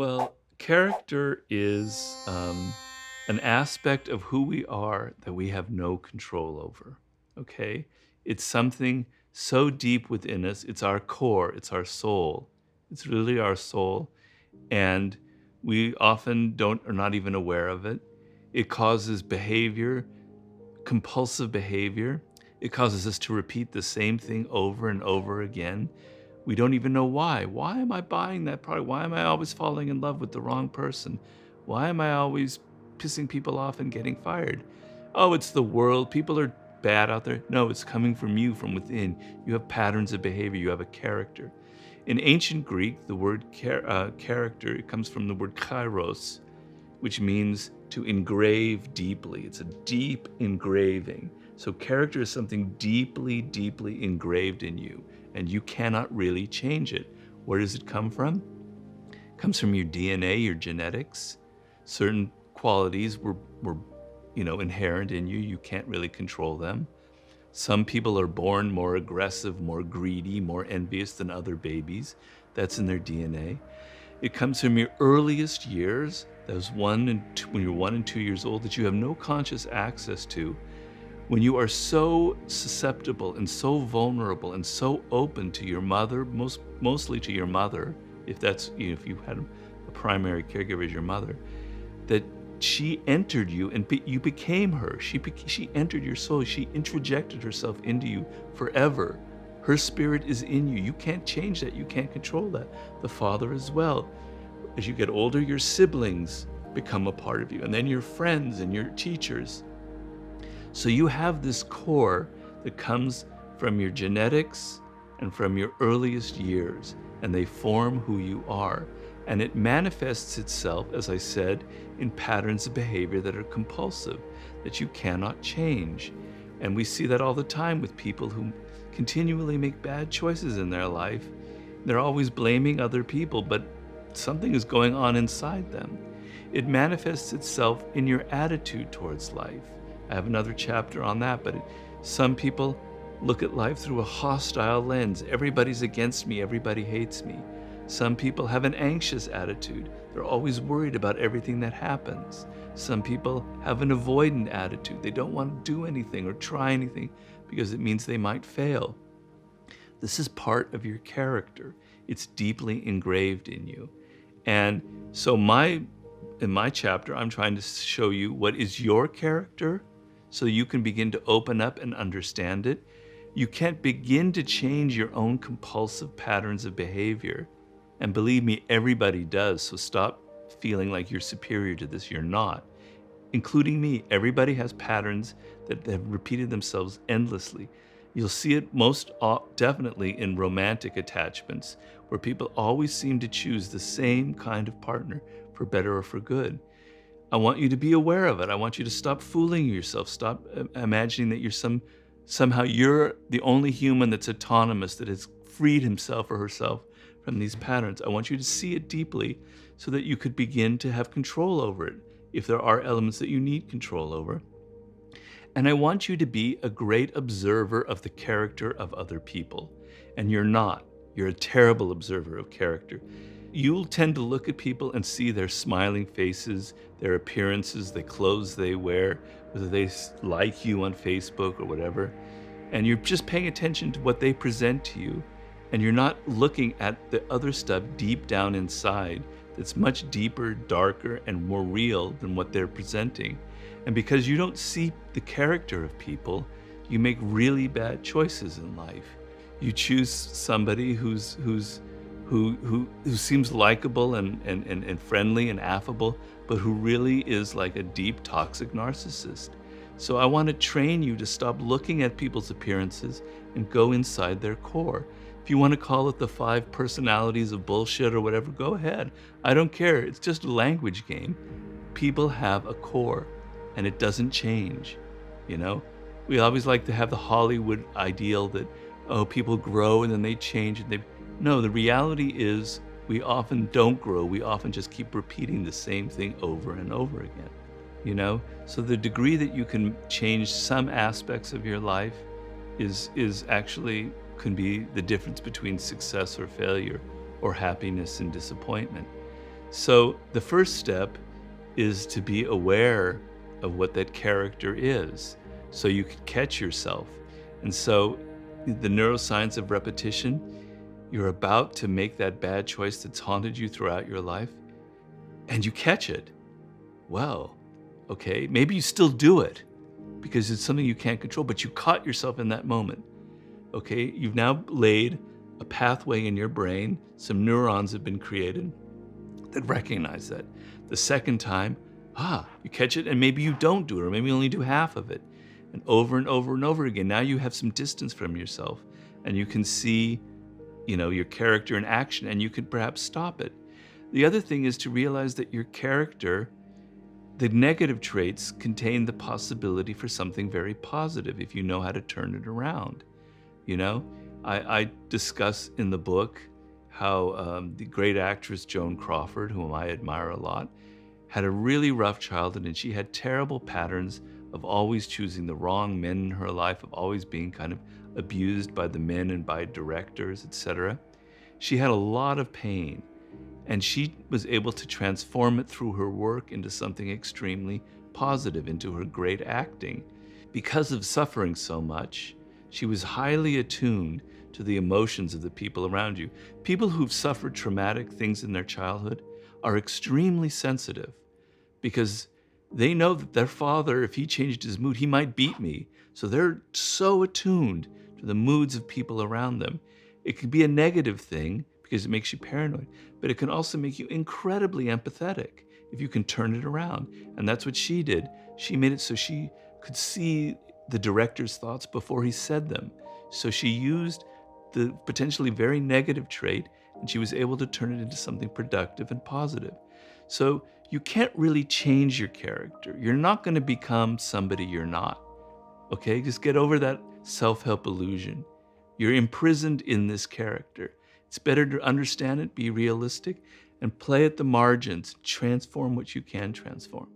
Well, character is an aspect of who we are that we have no control over. Okay? It's something so deep within us. It's our core, it's our soul. It's really our soul. And we often don't are not even aware of it. It causes behavior, compulsive behavior. It causes us to repeat the same thing over and over again. We don't even know why. Why am I buying that product? Why am I always falling in love with the wrong person? Why am I always pissing people off and getting fired? Oh, it's the world. People are bad out there. No, it's coming from you, from within. You have patterns of behavior. You have a character. In ancient Greek, the word character, it comes from the word kairos, which means to engrave deeply. It's a deep engraving. So character is something deeply, deeply engraved in you, and you cannot really change it. Where does it come from? It comes from your DNA, your genetics. Certain qualities were inherent in you. You can't really control them. Some people are born more aggressive, more greedy, more envious than other babies. That's in their DNA. It comes from your earliest years, when you're 1 and 2 years old, that you have no conscious access to. When you are so susceptible and so vulnerable and so open to your mother, mostly to your mother, if you had a primary caregiver as your mother, that she entered you and you became her. She entered your soul. She introjected herself into you forever. Her spirit is in you. You can't change that. You can't control that. The Father as well. As you get older, your siblings become a part of you, and then your friends and your teachers. So you have this core that comes from your genetics and from your earliest years, and they form who you are. And it manifests itself, as I said, in patterns of behavior that are compulsive, that you cannot change. And we see that all the time with people who continually make bad choices in their life. They're always blaming other people, but something is going on inside them. It manifests itself in your attitude towards life. I have another chapter on that, but some people look at life through a hostile lens. Everybody's against me, everybody hates me. Some people have an anxious attitude. They're always worried about everything that happens. Some people have an avoidant attitude. They don't want to do anything or try anything because it means they might fail. This is part of your character. It's deeply engraved in you. And so in my chapter, I'm trying to show you what is your character so you can begin to open up and understand it. You can't begin to change your own compulsive patterns of behavior. And believe me, everybody does. So stop feeling like you're superior to this. You're not. Including me. Everybody has patterns that have repeated themselves endlessly. You'll see it most definitely in romantic attachments, where people always seem to choose the same kind of partner, for better or for good. I want you to be aware of it. I want you to stop fooling yourself. Stop imagining that you're somehow you're the only human that's autonomous, that has freed himself or herself from these patterns. I want you to see it deeply so that you could begin to have control over it if there are elements that you need control over. And I want you to be a great observer of the character of other people. And you're not. You're a terrible observer of character. You'll tend to look at people and see their smiling faces, their appearances, the clothes they wear, whether they like you on Facebook or whatever. And you're just paying attention to what they present to you. And you're not looking at the other stuff deep down inside that's much deeper, darker, and more real than what they're presenting. And because you don't see the character of people, you make really bad choices in life. You choose somebody who seems likable and friendly and affable, but who really is like a deep toxic narcissist. So I want to train you to stop looking at people's appearances and go inside their core. If you want to call it the 5 personalities of bullshit or whatever, go ahead. I don't care. It's just a language game. People have a core, and it doesn't change. We always like to have the Hollywood ideal that, people grow and then they change. No, the reality is we often don't grow. We often just keep repeating the same thing over and over again. So the degree that you can change some aspects of your life is actually can be the difference between success or failure, or happiness and disappointment. So the first step is to be aware of what that character is so you can catch yourself. And so the neuroscience of repetition, you're about to make that bad choice that's haunted you throughout your life, and you catch it. Well, okay, maybe you still do it because it's something you can't control, but you caught yourself in that moment. Okay, you've now laid a pathway in your brain, some neurons have been created that recognize that. The second time, you catch it and maybe you don't do it, or maybe you only do half of it. And over and over and over again, now you have some distance from yourself and you can see, your character in action and you can perhaps stop it. The other thing is to realize that your character, the negative traits contain the possibility for something very positive if you know how to turn it around. You know, I discuss in the book how the great actress Joan Crawford, whom I admire a lot, had a really rough childhood, and she had terrible patterns of always choosing the wrong men in her life, of always being kind of abused by the men and by directors, etc. She had a lot of pain, and she was able to transform it through her work into something extremely positive, into her great acting. Because of suffering so much, she was highly attuned to the emotions of the people around you. People who've suffered traumatic things in their childhood are extremely sensitive because they know that their father, if he changed his mood, he might beat me. So they're so attuned to the moods of people around them. It can be a negative thing because it makes you paranoid, but it can also make you incredibly empathetic if you can turn it around. And that's what she did. She made it so she could see the director's thoughts before he said them. So she used the potentially very negative trait and she was able to turn it into something productive and positive. So you can't really change your character. You're not going to become somebody you're not. Okay? Just get over that self-help illusion. You're imprisoned in this character. It's better to understand it, be realistic, and play at the margins, transform what you can transform.